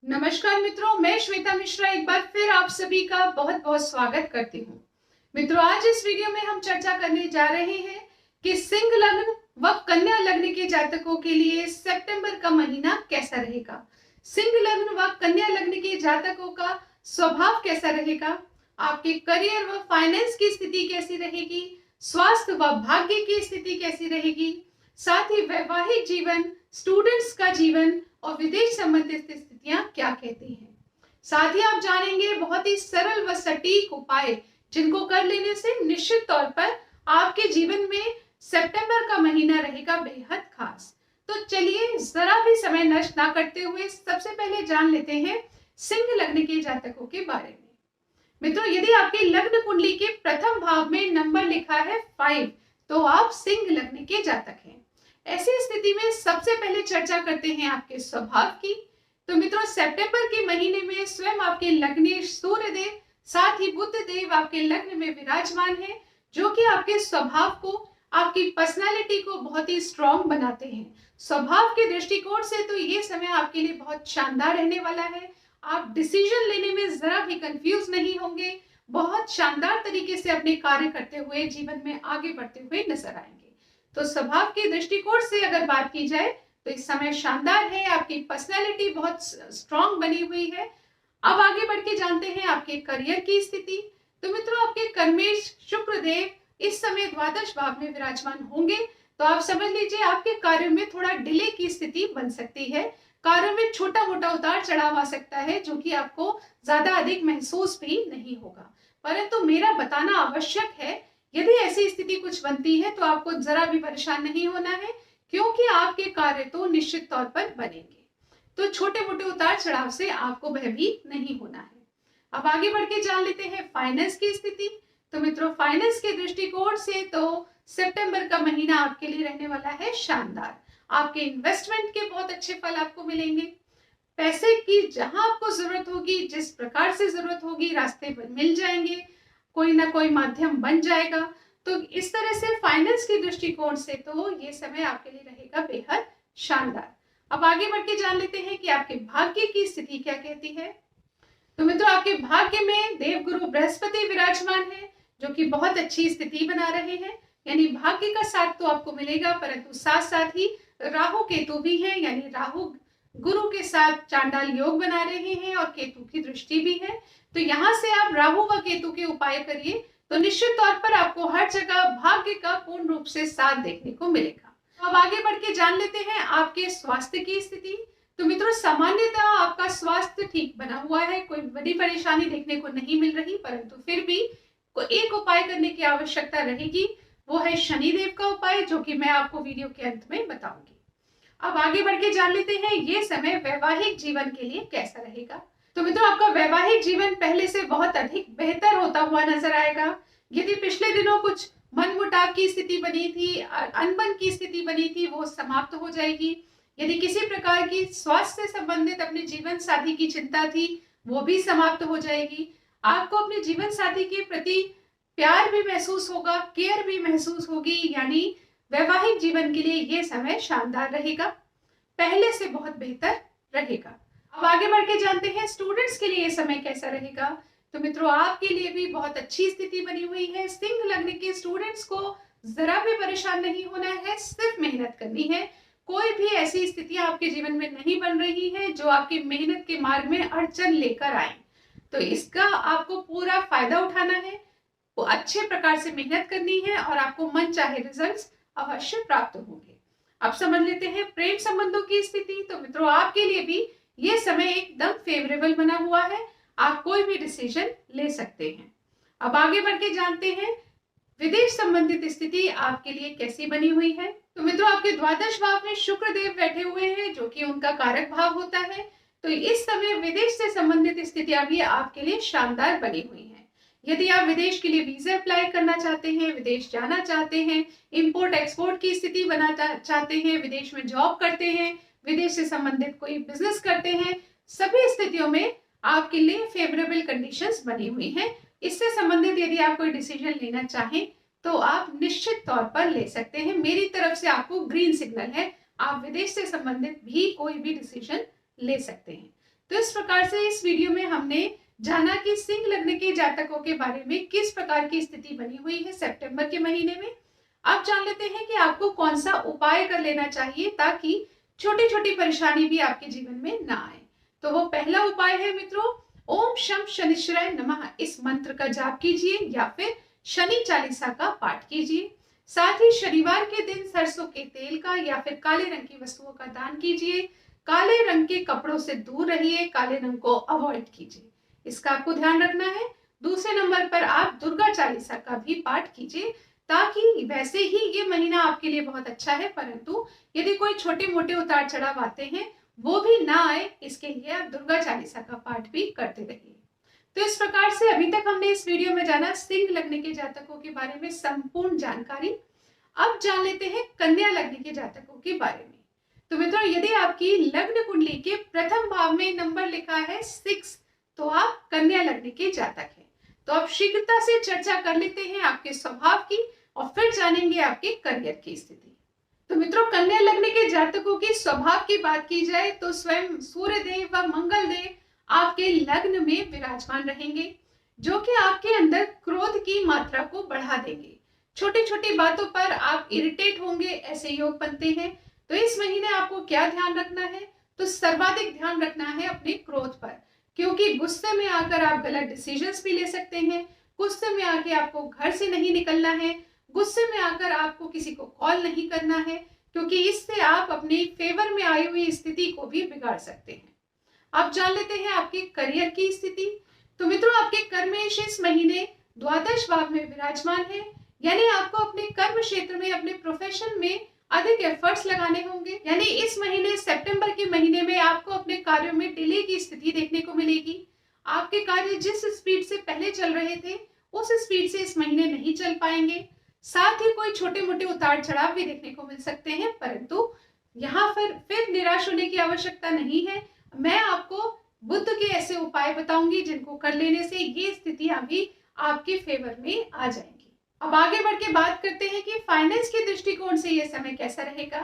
नमस्कार मित्रों, मैं श्वेता मिश्रा एक बार फिर आप सभी का बहुत बहुत स्वागत करती हूँ। मित्रों, आज इस वीडियो में हम चर्चा करने जा रहे हैं कि सिंह लग्न व कन्या लग्न के जातकों के लिए सितंबर का महीना कैसा रहेगा। सिंह लग्न व कन्या लग्न के जातकों का स्वभाव कैसा रहेगा, आपके करियर व फाइनेंस की स्थिति कैसी रहेगी, स्वास्थ्य व भाग्य की स्थिति कैसी रहेगी, साथ ही वैवाहिक जीवन, स्टूडेंट्स का जीवन और विदेश संबंधित स्थितियां क्या कहती हैं। साथ ही आप जानेंगे बहुत ही सरल व सटीक उपाय जिनको कर लेने से निश्चित तौर पर आपके जीवन में सितंबर का महीना रहेगा बेहद खास। तो चलिए जरा भी समय नष्ट ना करते हुए सबसे पहले जान लेते हैं सिंह लग्न के जातकों के बारे में। मित्रों, यदि आपके लग्न कुंडली के प्रथम भाव में नंबर लिखा है 5 तो आप सिंह लग्न के जातक हैं। ऐसी स्थिति में सबसे पहले चर्चा करते हैं आपके स्वभाव की। तो मित्रों, सितंबर के महीने में स्वयं आपके लग्नेश सूर्य देव साथ ही बुध देव आपके लग्न में विराजमान है, जो कि आपके स्वभाव को, आपकी पर्सनालिटी को बहुत ही स्ट्रॉन्ग बनाते हैं। स्वभाव के दृष्टिकोण से तो ये समय आपके लिए बहुत शानदार रहने वाला है। आप डिसीजन लेने में जरा भी कंफ्यूज नहीं होंगे, बहुत शानदार तरीके से अपने कार्य करते हुए जीवन में आगे बढ़ते हुए नजर आएंगे। तो स्वभाव के दृष्टिकोण से अगर बात की जाए तो इस समय शानदार है, आपकी पर्सनैलिटी बहुत स्ट्रॉन्ग बनी हुई है। अब आगे बढ़ के जानते हैं आपके करियर की स्थिति। तो मित्रों, आपके कर्मेश शुक्र देव इस समय द्वादश भाव में विराजमान होंगे, तो आप समझ लीजिए आपके कार्य में थोड़ा डिले की स्थिति बन सकती है। कार्य में छोटा मोटा उतार चढ़ाव आ सकता है, जो कि आपको ज्यादा अधिक महसूस भी नहीं होगा, परंतु मेरा बताना आवश्यक है। यदि ऐसी स्थिति कुछ बनती है तो आपको जरा भी परेशान नहीं होना है, क्योंकि आपके कार्य तो निश्चित तौर पर बनेंगे। तो छोटे मोटे उतार चढ़ाव से आपको भयभीत नहीं होना है। अब आगे बढ़ के जान लेते हैं फाइनेंस की स्थिति। तो मित्रों, फाइनेंस के दृष्टिकोण से तो सितंबर का महीना आपके लिए रहने वाला है शानदार। आपके इन्वेस्टमेंट के बहुत अच्छे फल आपको मिलेंगे। पैसे की जहां आपको जरूरत होगी, जिस प्रकार से जरूरत होगी, रास्ते मिल जाएंगे, कोई ना कोई माध्यम बन जाएगा। तो इस तरह से फाइनेंस के दृष्टिकोण से तो ये समय आपके लिए रहेगा बेहद शानदार। अब आगे बढ़ के जान लेते हैं कि आपके भाग्य की स्थिति क्या कहती है। तो मित्रों, आपके भाग्य में देवगुरु बृहस्पति विराजमान है, जो कि बहुत अच्छी स्थिति बना रहे हैं। यानी भाग्य का साथ तो आपको मिलेगा, परंतु साथ साथ ही राहु केतु भी है, यानी राहु गुरु के साथ चांडाल योग बना रहे हैं और केतु की दृष्टि भी है। तो यहाँ से आप राहु व केतु के उपाय करिए तो निश्चित तौर पर आपको हर जगह भाग्य का पूर्ण रूप से साथ देखने को मिलेगा। अब आगे बढ़ के जान लेते हैं आपके स्वास्थ्य की स्थिति। तो मित्रों, सामान्यतः आपका स्वास्थ्य ठीक बना हुआ है, कोई बड़ी परेशानी देखने को नहीं मिल रही, परंतु फिर भी एक उपाय करने की आवश्यकता रहेगी, वो है शनिदेव का उपाय, जो कि मैं आपको वीडियो के अंत में बताऊंगी। अब आगे बढ़ के जान लेते हैं ये समय वैवाहिक जीवन के लिए कैसा रहेगा। तो मित्रों, आपका वैवाहिक जीवन पहले से बहुत अधिक बेहतर होता हुआ नजर आएगा। यदि पिछले दिनों कुछ मनमुटाव की स्थिति बनी थी, अनबन की स्थिति बनी थी, वो समाप्त हो जाएगी। यदि किसी प्रकार की स्वास्थ्य से संबंधित अपने जीवन साथी की चिंता थी, वो भी समाप्त हो जाएगी। आपको अपने जीवन साथी के प्रति प्यार भी महसूस होगा, केयर भी महसूस होगी, यानी वैवाहिक जीवन के लिए ये समय शानदार रहेगा, पहले से बहुत बेहतर रहेगा। अब आगे बढ़ के जानते हैं स्टूडेंट्स के लिए ये समय कैसा रहेगा। तो मित्रों, आपके लिए भी बहुत अच्छी स्थिति बनी हुई है। सिंह लग्न के स्टूडेंट्स को जरा भी परेशान नहीं होना है, सिर्फ मेहनत करनी है। कोई भी ऐसी स्थितियां आपके जीवन में नहीं बन रही है जो आपकी मेहनत के मार्ग में अड़चन लेकर आए, तो इसका आपको पूरा फायदा उठाना है, वो अच्छे प्रकार से मेहनत करनी है और आपको मन चाहे रिजल्ट्स अवश्य प्राप्त होंगे। अब समझ लेते हैं प्रेम संबंधों की स्थिति। तो मित्रों, आपके लिए भी ये समय एकदम फेवरेबल बना हुआ है, आप कोई भी डिसीजन ले सकते हैं। अब आगे बढ़ के जानते हैं विदेश संबंधित स्थिति आपके लिए कैसी बनी हुई है। तो मित्रों, आपके द्वादश भाव में शुक्र देव बैठे हुए हैं, जो कि उनका कारक भाव होता है। तो इस समय विदेश से संबंधित स्थितियां भी आपके लिए शानदार बनी हुई है। यदि आप विदेश के लिए वीजा अप्लाई करना चाहते हैं, विदेश जाना चाहते हैं, इंपोर्ट एक्सपोर्ट की स्थिति बनाना चाहते हैं, विदेश में जॉब करते हैं, विदेश से संबंधित कोई बिजनेस करते हैं, सभी स्थितियों में आपके लिए फेवरेबल कंडीशंस बनी हुई हैं। इससे संबंधित यदि आप कोई डिसीजन लेना चाहें तो आप निश्चित तौर पर ले सकते हैं। मेरी तरफ से आपको ग्रीन सिग्नल है, आप विदेश से संबंधित भी कोई भी डिसीजन ले सकते हैं। तो इस प्रकार से इस वीडियो में हमने जाना कि सिंह लग्न के जातकों के बारे में किस प्रकार की स्थिति बनी हुई है सितंबर के महीने में। अब जान लेते हैं कि आपको कौन सा उपाय कर लेना चाहिए ताकि छोटी छोटी परेशानी भी आपके जीवन में ना आए। तो वो पहला उपाय है मित्रों, ओम शम शनिश्चराय नमः इस मंत्र का जाप कीजिए या फिर शनि चालीसा का पाठ कीजिए। साथ ही शनिवार के दिन सरसों के तेल का या फिर काले रंग की वस्तुओं का दान कीजिए। काले रंग के कपड़ों से दूर रहिए, काले रंग को अवॉइड कीजिए, इसका आपको ध्यान रखना है। दूसरे नंबर पर आप दुर्गा चालीसा का भी पाठ कीजिए ताकि वैसे ही ये महीना आपके लिए बहुत अच्छा है, परंतु यदि कोई छोटे मोटे उतार चढ़ाव आते हैं वो भी ना आए, इसके लिए आप दुर्गा चालीसा का पाठ भी करते रहिए। तो इस प्रकार से अभी तक हमने इस वीडियो में जाना सिंह लग्न के जातकों के बारे में संपूर्ण जानकारी। अब जान लेते हैं कन्या लग्न के जातकों के बारे में। तो मित्रों, यदि आपकी लग्न कुंडली के प्रथम भाव में नंबर लिखा है 6 तो आप कन्या लग्न के जातक हैं। तो अब शीघ्रता से चर्चा कर लेते हैं आपके स्वभाव की और फिर जानेंगे आपके करियर की स्थिति। तो मित्रों, कन्या लग्न के जातकों की स्वभाव की बात की जाए तो स्वयं सूर्य देव व मंगल देव आपके लग्न में विराजमान रहेंगे, जो कि आपके अंदर क्रोध की मात्रा को बढ़ा देंगे। छोटी छोटी बातों पर आप इरिटेट होंगे, ऐसे योग बनते हैं। तो इस महीने आपको क्या ध्यान रखना है, तो सर्वाधिक ध्यान रखना है अपने क्रोध पर, क्योंकि गुस्से में आकर आप गलत डिसीजंस भी ले सकते हैं। गुस्से में आके आपको घर से नहीं निकलना है, गुस्से में आकर आपको किसी को कॉल नहीं करना है, क्योंकि इससे आप अपने फेवर में आई हुई स्थिति को भी बिगाड़ सकते हैं। अब जान लेते हैं आपके करियर की स्थिति। तो मित्रों, आपके कर्मेश इस महीने द्वादश भाव में विराजमान है, यानी आपको अपने कर्म क्षेत्र में, अपने प्रोफेशन में अधिक एफर्ट्स लगाने होंगे। यानी इस महीने सितंबर के महीने में आपको अपने कार्यों में डिले की स्थिति देखने को मिलेगी। आपके कार्य जिस स्पीड से पहले चल रहे थे उस स्पीड से इस महीने नहीं चल पाएंगे। साथ ही कोई छोटे मोटे उतार चढ़ाव भी देखने को मिल सकते हैं, परंतु यहाँ फिर निराश होने की आवश्यकता नहीं है। मैं आपको बुध के ऐसे उपाय बताऊंगी जिनको कर लेने से ये स्थितियां भी आपके फेवर में आ जाएंगी। अब आगे बढ़ के बात करते हैं कि फाइनेंस के दृष्टिकोण से ये समय कैसा रहेगा।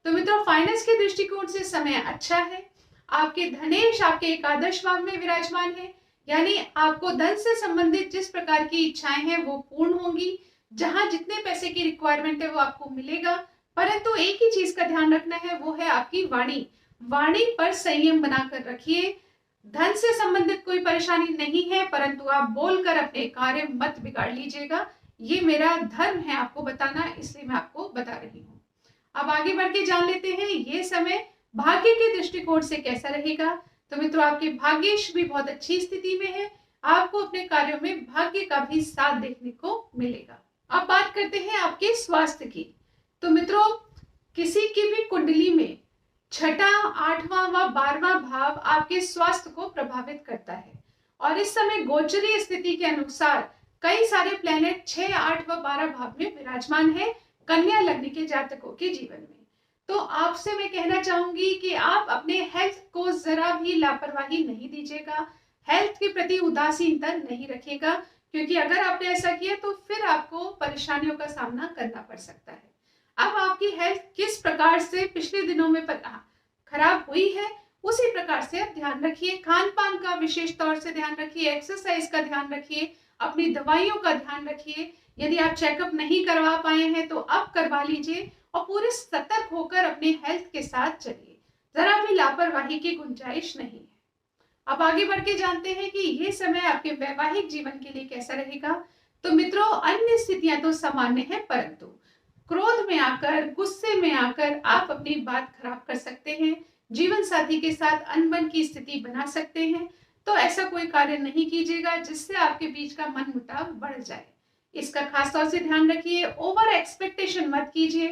तो मित्रों, फाइनेंस के दृष्टिकोण से समय अच्छा है। आपके धनेश आपके एकादश भाव में विराजमान है, यानी आपको धन से संबंधित जिस प्रकार की इच्छाएं हैं वो पूर्ण होंगी। जहां जितने पैसे की रिक्वायरमेंट है वो आपको मिलेगा, परंतु एक ही चीज का ध्यान रखना है, वो है आपकी वाणी। वाणी पर संयम बनाकर रखिए। धन से संबंधित कोई परेशानी नहीं है, परंतु आप बोलकर अपने कार्य मत बिगाड़ लीजिएगा। ये मेरा धर्म है आपको बताना, इसलिए मैं आपको बता रही हूँ। अब आगे बढ़ के जान लेते हैं ये समय भाग्य के दृष्टिकोण से कैसा रहेगा। तो मित्रों, आपके भाग्येश भी बहुत अच्छी स्थिति में है। आपको अपने कार्यों में भाग्य का भी साथ देखने को मिलेगा। अब बात करते हैं आपके स्वास्थ्य की। तो मित्रों, किसी की भी कुंडली में छठा, 8वां व 12वां भाव आपके स्वास्थ्य को प्रभावित करता है, और इस समय गोचरीय स्थिति के अनुसार कई सारे प्लैनेट 6, 8 व 12 भाव में विराजमान है कन्या लग्न के जातकों के जीवन में। तो आपसे मैं कहना चाहूंगी कि आप अपने हेल्थ को जरा भी लापरवाही नहीं दीजिएगा, हेल्थ के प्रति उदासीनता नहीं रखिएगा, क्योंकि अगर आपने ऐसा किया तो फिर आपको परेशानियों का सामना करना पड़ सकता है। अब आपकी हेल्थ किस प्रकार से पिछले दिनों में खराब हुई है, उसी प्रकार से आप ध्यान रखिए। खान पान का विशेष तौर से ध्यान रखिए, एक्सरसाइज का ध्यान रखिए, अपनी दवाइयों का ध्यान रखिए। यदि आप चेकअप नहीं करवा पाए हैं तो अब करवा लीजिए और पूरे सतर्क होकर अपने हेल्थ के साथ चलिए। जरा भी लापरवाही की गुंजाइश नहीं है। अब आगे बढ़ के जानते हैं कि ये समय आपके वैवाहिक जीवन के लिए कैसा रहेगा। तो मित्रों, अन्य स्थितियां तो सामान्य है, परंतु क्रोध में आकर, गुस्से में आकर आप अपनी बात खराब कर सकते हैं, जीवन साथी के साथ अनबन की स्थिति बना सकते हैं। तो ऐसा कोई कार्य नहीं कीजिएगा जिससे आपके बीच का मनमुटाव बढ़ जाए, इसका खास तौर से ध्यान रखिए। ओवर एक्सपेक्टेशन मत कीजिए,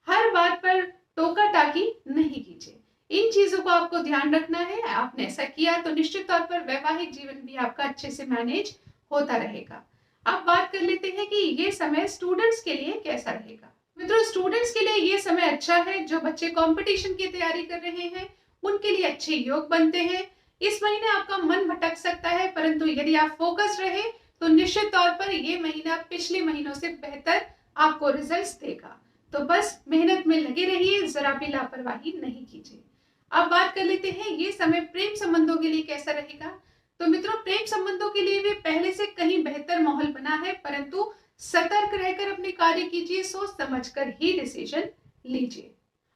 हर बात पर टोका टाकी नहीं कीजिए। इन चीजों को आपको ध्यान रखना है। आपने ऐसा किया तो निश्चित तौर पर वैवाहिक जीवन भी आपका अच्छे से मैनेज होता रहेगा। अब बात कर लेते हैं कि ये समय स्टूडेंट्स के लिए कैसा रहेगा। मित्रों, स्टूडेंट्स के लिए ये समय अच्छा है। जो बच्चे कंपटीशन की तैयारी कर रहे हैं उनके लिए अच्छे योग बनते हैं। इस महीने आपका मन भटक सकता है, परंतु यदि आप फोकस रहे तो निश्चित तौर पर ये महीना पिछले महीनों से बेहतर आपको रिजल्ट्स देगा। तो बस मेहनत में लगे रहिए, जरा भी लापरवाही नहीं कीजिए। अब बात कर लेते हैं ये समय प्रेम संबंधों के लिए कैसा रहेगा। तो मित्रों, प्रेम संबंधों के लिए भी पहले से कहीं बेहतर माहौल बना है, परंतु सतर्क रहकर अपने कार्य कीजिए, सोच समझकर ही डिसीजन लीजिए।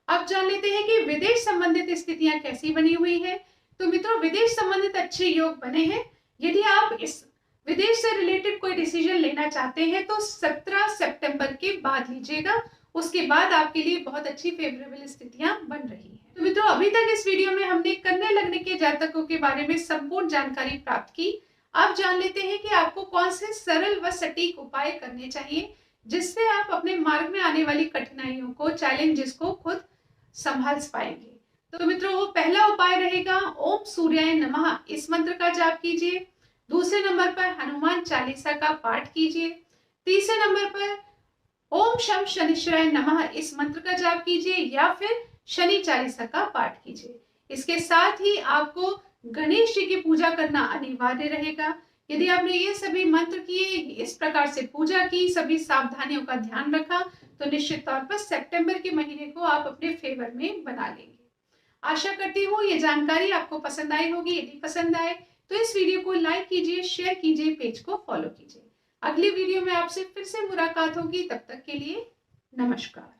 अब जान लेते हैं कि विदेश संबंधित स्थितियां कैसी बनी हुई है। तो मित्रों, विदेश संबंधित अच्छे योग बने हैं। यदि आप इस विदेश से रिलेटेड कोई डिसीजन लेना चाहते हैं तो 17 सितंबर के बाद लीजिएगा, उसके बाद आपके लिए बहुत अच्छी फेवरेबल स्थितियां बन रही हैं। तो मित्रों, अभी तक इस वीडियो में हमने कन्या लग्न के जातकों के बारे में संपूर्ण जानकारी प्राप्त की। अब जान लेते हैं कि आपको कौन से सरल व सटीक उपाय करने चाहिए जिससे आप अपने मार्ग में आने वाली कठिनाइयों को, चैलेंजेस को खुद संभाल पाएंगे। तो मित्रों, वो पहला उपाय रहेगा ओम सूर्याय नमः, इस मंत्र का जाप कीजिए। दूसरे नंबर पर हनुमान चालीसा का पाठ कीजिए। तीसरे नंबर पर ओम शम शनिश्चराय नमः, इस मंत्र का जाप कीजिए या फिर शनि चालीसा का पाठ कीजिए। इसके साथ ही आपको गणेश जी की पूजा करना अनिवार्य रहेगा। यदि आपने ये सभी मंत्र किए, इस प्रकार से पूजा की, सभी सावधानियों का ध्यान रखा, तो निश्चित तौर पर सितंबर के महीने को आप अपने फेवर में बना लेंगे। आशा करती हूँ ये जानकारी आपको पसंद आई होगी। यदि पसंद आए तो इस वीडियो को लाइक कीजिए, शेयर कीजिए, पेज को फॉलो कीजिए। अगली वीडियो में आपसे फिर से मुलाकात होगी, तब तक के लिए नमस्कार।